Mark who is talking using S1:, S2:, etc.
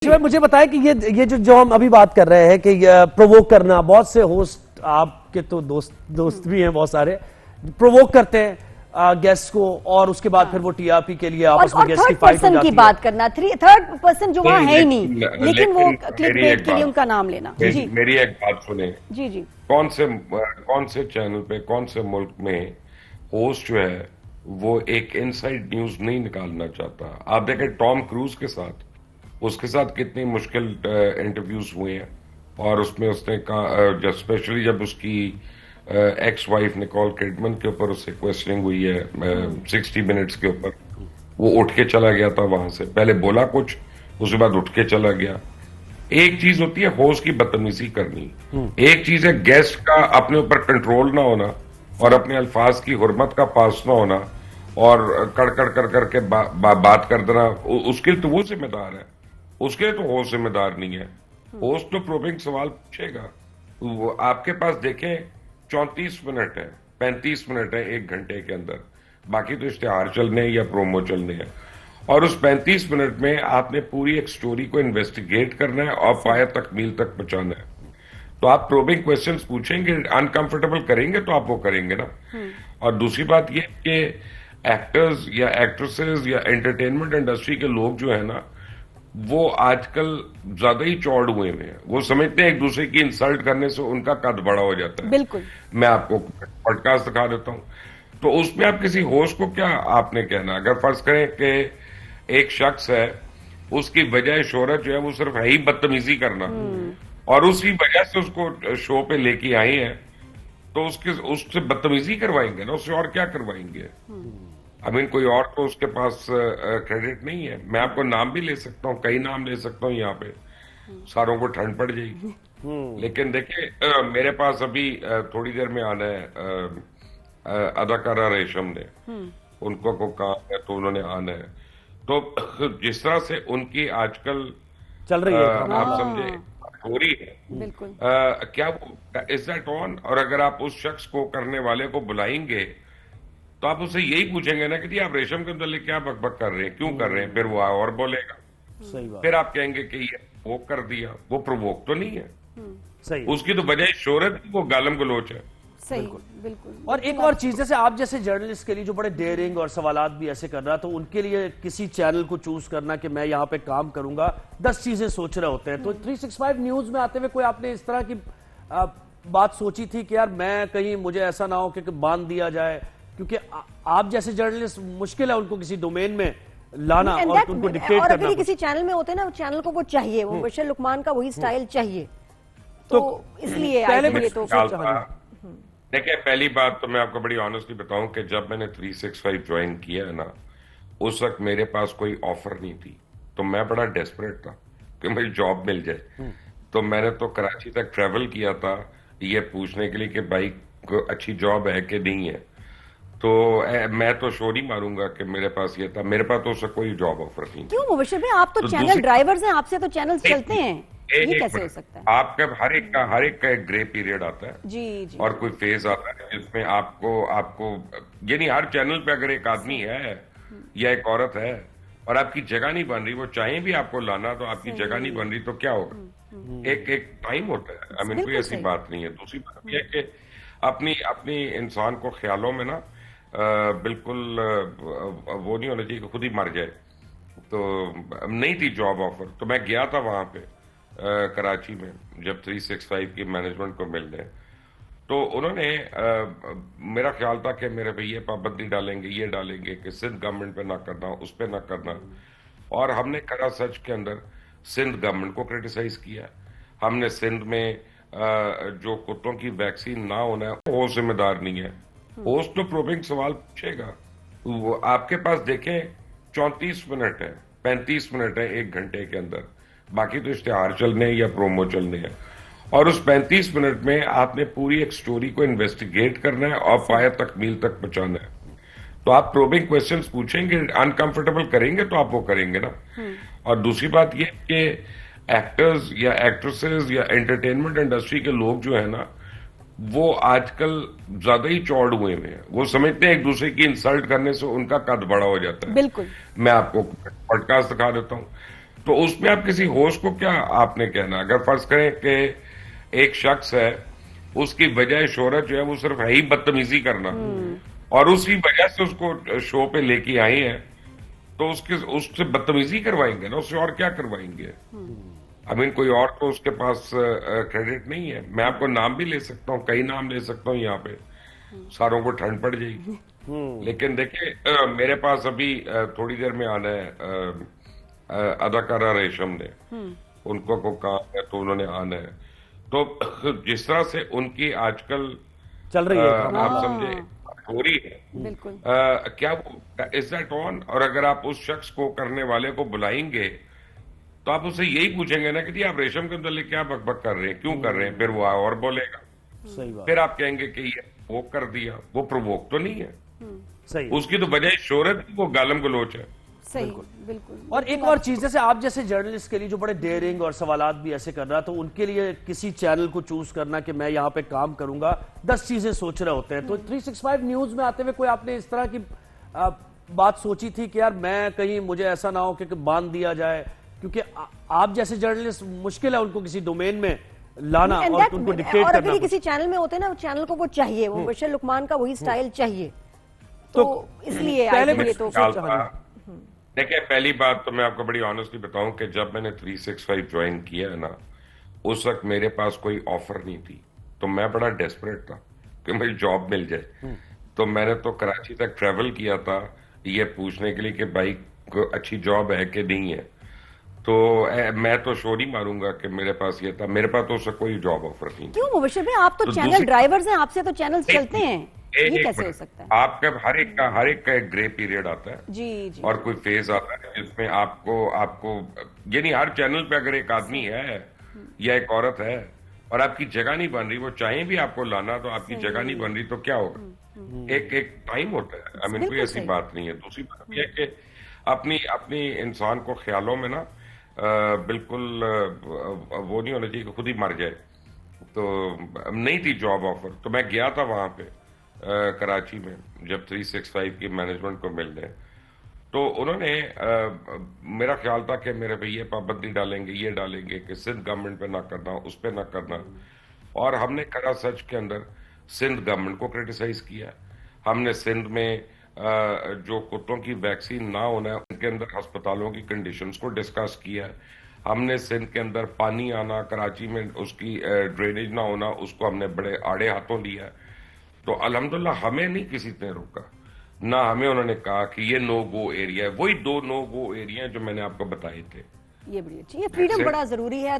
S1: مجھے بتائیں کہ یہ جو ہم ابھی بات کر رہے ہیں کہ پرووک کرنا، بہت سے ہوسٹ آپ کے تو دوست بھی ہیں بہت سارے، پرووک کرتے ہیں گیسٹ کو اور اس کے بعد پھر وہ ٹی آر پی کے لیے آپس میں گیسٹ کی فائٹ ہو جاتی ہے۔
S2: کی بات کرنا، تھرڈ پرسن جو وہاں ہے ہی نہیں، لیکن وہ کلک بیٹ کے لیے ان کا نام لینا۔ جی
S3: میری ایک بات سنیں،
S2: جی
S3: کون سے چینل پہ، کون سے ملک میں ہوسٹ جو ہے وہ ایک انسائیڈ نیوز نہیں نکالنا چاہتا؟ آپ دیکھیں ٹام کروز کے ساتھ، اس کے ساتھ کتنی مشکل انٹرویوز ہوئے ہیں، اور اس میں اس نے کہا، اسپیشلی جب اس کی ایکس وائف نکول کڈمن کے اوپر اس سے کوئسچننگ ہوئی ہے 60 منٹس کے اوپر، وہ اٹھ کے چلا گیا تھا وہاں سے، پہلے بولا کچھ، اس کے بعد اٹھ کے چلا گیا۔ ایک چیز ہوتی ہے ہوسٹ کی بدتمیزی کرنی، ایک چیز ہے گیسٹ کا اپنے اوپر کنٹرول نہ ہونا اور اپنے الفاظ کی حرمت کا پاس نہ ہونا اور کر کے بات کر دینا، اس کے لیے تو وہ ذمہ دار ہے، اس کے لیے تو ہوسٹ ذمہ دار نہیں ہے۔ ہوسٹ تو پروبنگ سوال پوچھے گا، وہ آپ کے پاس دیکھیں 34 منٹ ہے، 35 منٹ ہے ایک گھنٹے کے اندر، باقی تو اشتہار چلنے یا پرومو چلنے ہیں، اور اس 35 منٹ میں آپ نے پوری ایک سٹوری کو انویسٹیگیٹ کرنا ہے اور پایہ تکمیل تک پہنچانا ہے۔ تو آپ پروبنگ کویسچنز پوچھیں گے، انکمفرٹیبل کریں گے تو آپ وہ کریں گے نا۔ اور دوسری بات یہ کہ ایکٹرز یا ایکٹریسز یا انٹرٹینمنٹ انڈسٹری کے لوگ جو ہیں نا، وہ آج کل زیادہ ہی چوڑ ہوئے ہیں، وہ سمجھتے ہیں ایک دوسرے کی انسلٹ کرنے سے ان کا قد بڑا ہو جاتا ہے۔
S2: بالکل،
S3: میں آپ کو پوڈ کاسٹ دکھا دیتا ہوں، تو اس میں آپ کسی ہوسٹ کو کیا آپ نے کہنا، اگر فرض کریں کہ ایک شخص ہے، اس کی وجہ شہرت جو ہے وہ صرف ہے ہی بدتمیزی کرنا، اور اسی وجہ سے اس کو شو پہ لے کے آئے ہیں، تو اس سے بدتمیزی کروائیں گے نا، اس سے اور کیا کروائیں گے؟ کوئی اور تو اس کے پاس کریڈٹ نہیں ہے۔ میں آپ کو نام بھی لے سکتا ہوں، کئی نام لے سکتا ہوں یہاں پہ، ساروں کو ٹھنڈ پڑ جائے گی۔ لیکن دیکھیں میرے پاس ابھی تھوڑی دیر میں آنا ہے اداکارہ ریشم نے، ان کو کام ہے تو انہوں نے آنا ہے، تو جس طرح سے ان کی آج کل
S1: چل رہی ہے،
S3: آپ سمجھے ہو رہی ہے،
S2: بالکل،
S3: کیا از دیٹ آن؟ اور اگر آپ اس شخص کو کرنے والے کو بلائیں گے تو آپ اس سے یہی پوچھیں گے نا کہ جی آپ ریشم کے متعلق کیا بک بک کر رہے ہیں، کیوں کر رہے ہیں؟ پھر وہ اور بولے گا،
S1: صحیح بات،
S3: پھر آپ کہیں گے کہ یہ پرووک کر دیا، وہ پرووک تو نہیں ہے،
S1: صحیح،
S3: اس کی تو وجہ شہرت وہ گالم گلوچ ہے۔
S2: صحیح، بالکل۔
S1: اور ایک اور چیز، جیسے آپ جیسے جرنلسٹ کے لیے جو بڑے ڈیئرنگ اور سوالات بھی ایسے کر رہا، تو ان کے لیے کسی چینل کو چوز کرنا کہ میں یہاں پہ کام کروں گا، 10 چیزیں سوچ رہے ہوتے ہیں، تو 365 نیوز میں آتے ہوئے کوئی آپ نے اس طرح کی بات سوچی تھی کہ یار میں کہیں مجھے ایسا نہ ہو کہ باندھ دیا جائے؟ کیونکہ آپ جیسے جرنلسٹ مشکل ہے ان کو کسی ڈومین میں لانا اور ان کو ڈکٹیٹ کرنا،
S2: اور کسی چینل میں ہوتے ہیں نا، چینل کو وہ چاہیے، وہ بشیر لقمان کا وہی سٹائل چاہیے، تو اس لیے
S3: دیکھیں پہلی بات تو میں آپ کو بڑی آنیسٹلی بتاؤں کہ جب میں نے 365 جوائن کیا ہے نا، اس وقت میرے پاس کوئی آفر نہیں تھی، تو میں بڑا ڈیسپریٹ تھا کہ مجھے جاب مل جائے، تو میں نے تو کراچی تک ٹریول کیا تھا یہ پوچھنے کے لیے کہ بھائی اچھی جاب ہے کہ نہیں ہے، تو میں تو شور ہی ماروں گا کہ میرے پاس یہ تھا، میرے پاس تو اس سے کوئی جاب آفر نہیں۔
S2: کیوں مبشر بھائی، آپ تو چینل ڈرائیورز ہیں، آپ سے تو چینل چلتے ہیں، یہ کیسے ہو سکتا ہے؟
S3: آپ کا ہر ایک کا ایک گرے پیریڈ آتا ہے،
S2: جی
S3: اور کوئی فیز آتا ہے جس میں آپ کو یعنی ہر چینل پہ اگر ایک آدمی ہے یا ایک عورت ہے اور آپ کی جگہ نہیں بن رہی، وہ چاہیں بھی آپ کو لانا تو آپ کی جگہ نہیں بن رہی، تو کیا ہوگا؟ ایک ٹائم ہوتا ہے، کوئی ایسی بات نہیں ہے۔ دوسری بات یہ ہے کہ اپنی انسان کو خیالوں میں نا بالکل وہ نہیں ہونا چاہیے کہ خود ہی مر جائے۔ تو نہیں تھی جاب آفر، تو میں گیا تھا وہاں پہ کراچی میں جب 365 کی مینجمنٹ کو ملنے، تو انہوں نے میرا خیال تھا کہ میرے پہ یہ پابندی ڈالیں گے، یہ ڈالیں گے کہ سندھ گورنمنٹ پہ نہ کرنا، اس پہ نہ کرنا، اور ہم نے کرا سچ کے اندر سندھ گورنمنٹ کو کرٹیسائز کیا۔ ہم نے سندھ میں جو کتوں کی ویکسین نہ ہونا ہے وہ ذمہ دار نہیں ہے، ہوسٹ تو پروبنگ سوال پوچھے گا، وہ آپ کے پاس دیکھیں 34 منٹ ہے، 35 منٹ ہے ایک گھنٹے کے اندر، باقی تو اشتہار چلنے یا پرومو چلنے ہیں، اور اس 35 منٹ میں آپ نے پوری ایک سٹوری کو انویسٹیگیٹ کرنا ہے اور پایہ تکمیل تک پہنچانا ہے۔ تو آپ پروبنگ کویسچنز پوچھیں گے، انکمفرٹیبل کریں گے تو آپ وہ کریں گے نا۔ اور دوسری بات یہ کہ ایکٹرز یا ایکٹریسز یا انٹرٹینمنٹ انڈسٹری کے لوگ جو ہیں نا، وہ آج کل زیادہ ہی چوڑ ہوئے ہیں، وہ سمجھتے ہیں ایک دوسرے کی انسلٹ کرنے سے ان کا قد بڑا ہو جاتا ہے۔
S2: بالکل،
S3: میں آپ کو پوڈ کاسٹ دکھا دیتا ہوں، تو تو اس میں آپ کسی ہوسٹ کو کیا آپ نے کہنا؟ اگر فرض کریں کہ ایک شخص ہے، اس کی وجہ شہرت جو ہے وہ صرف ہے ہی بدتمیزی کرنا، اور اسی وجہ سے اس کو شو پہ لے کے آئی ہیں، تو اس سے بدتمیزی کروائیں گے نا، اس سے اور کیا کروائیں گے؟ کوئی اور تو اس کے پاس کریڈٹ نہیں ہے. میں آپ کو نام بھی لے سکتا ہوں، کئی نام لے سکتا ہوں یہاں پہ، ساروں کو ٹھنڈ پڑ جائے گی. لیکن دیکھیں میرے پاس ابھی تھوڑی دیر میں آنا ہے اداکارہ ریشم نے، ان کو کام ہے تو انہوں نے آنا ہے. تو جس طرح سے ان کی آج کل
S1: چل رہی ہے
S3: آپ سمجھے ہو رہی ہے،
S2: بالکل
S3: کیا وہ از دیٹ آن؟ اور اگر آپ اس شخص کو کرنے والے کو بلائیں گے تو آپ اسے یہی پوچھیں گے نا کہ جی آپ ریشم کے متعلق کیا بک بک کر رہے ہیں، کیوں کر رہے ہیں؟ پھر وہ اور بولے گا،
S1: صحیح بات،
S3: پھر آپ کہیں گے کہ یہ پرووک کر دیا. وہ پرووک تو نہیں ہے،
S1: صحیح.
S3: اس کی تو بجائے شہرت وہ گالم گلوچ ہے.
S2: صحیح بالکل.
S1: اور ایک اور چیز، جیسے آپ جیسے جرنلسٹ کے لیے جو بڑے ڈیئرنگ اور سوالات بھی ایسے کر رہا، تو ان کے لیے کسی چینل کو چوز کرنا کہ میں یہاں پہ کام کروں گا، 10 چیزیں سوچ رہے ہوتے ہیں. تو 365 نیوز میں آتے ہوئے کوئی آپ نے اس طرح کی بات سوچی تھی کہ یار میں کہیں مجھے ایسا نہ ہو کہ باندھ دیا جائے؟ کیونکہ آپ جیسے جرنلسٹ مشکل ہے ان کو کسی ڈومین میں لانا اور ان کو ڈکٹیٹ
S2: اور
S1: کرنا.
S2: اگر کسی چینل میں ہوتے ہیں نا، چینل کو وہ چاہیے، وہ بشیر لقمان کا وہی سٹائل چاہیے، تو اس لیے
S1: پہلے
S2: یہ تو
S3: دیکھیں پہلی بات تو میں آپ کو بڑی آنیسٹلی بتاؤں کہ جب میں نے 365 جوائن کیا ہے نا، اس وقت میرے پاس کوئی آفر نہیں تھی، تو میں بڑا ڈیسپریٹ تھا کہ مجھے جاب مل جائے. تو میں نے تو کراچی تک ٹریول کیا تھا یہ پوچھنے کے لیے کہ بھائی اچھی جاب ہے کہ نہیں ہے. تو میں تو شور ہی ماروں گا کہ میرے پاس یہ تھا، میرے پاس تو اس سے کوئی جاب آفر نہیں.
S2: کیوں مبشر بھائی، آپ تو چینل ڈرائیورز ہیں، آپ سے تو چینل چلتے ہیں، یہ کیسے ہو سکتا ہے؟
S3: آپ کا ہر ایک کا ایک گرے پیریڈ آتا ہے،
S2: جی
S3: اور کوئی فیز آتا ہے جس میں آپ کو یعنی ہر چینل پہ اگر ایک آدمی ہے یا ایک عورت ہے اور آپ کی جگہ نہیں بن رہی، وہ چاہیں بھی آپ کو لانا تو آپ کی جگہ نہیں بن رہی، تو کیا ہوگا؟ ایک ٹائم ہوتا ہے. کوئی ایسی بات نہیں ہے. دوسری بات یہ ہے کہ اپنی انسان کو خیالوں میں نا بالکل وہ نہیں ہونا چاہیے کہ خود ہی مر جائے. تو نہیں تھی جاب آفر، تو میں گیا تھا وہاں پہ کراچی میں جب 365 کی مینجمنٹ کو ملنے، تو انہوں نے میرا خیال تھا کہ میرے بھائی یہ پابندی ڈالیں گے، یہ ڈالیں گے کہ سندھ گورنمنٹ پہ نہ کرنا، اس پہ نہ کرنا. اور ہم نے کرا سچ کے اندر سندھ گورنمنٹ کو کرٹیسائز کیا. ہم نے سندھ میں جو کتوں کی ویکسین نہ ہونا ہے ان کے اندر ہسپتالوں کی کنڈیشنز کو ڈسکس کیا. ہم نے سندھ کے اندر پانی آنا، کراچی میں اس کی ڈرینیج نہ ہونا، اس کو ہم نے بڑے آڑے ہاتھوں لیا. تو الحمدللہ ہمیں نہیں کسی نے روکا، نہ ہمیں انہوں نے کہا کہ یہ نو گو ایریا ہے. وہی 2 نو گو ایریا ہیں جو میں نے آپ کو بتائے تھے.
S2: یہ بڑی اچھی، یہ فریڈم بڑا ضروری ہے.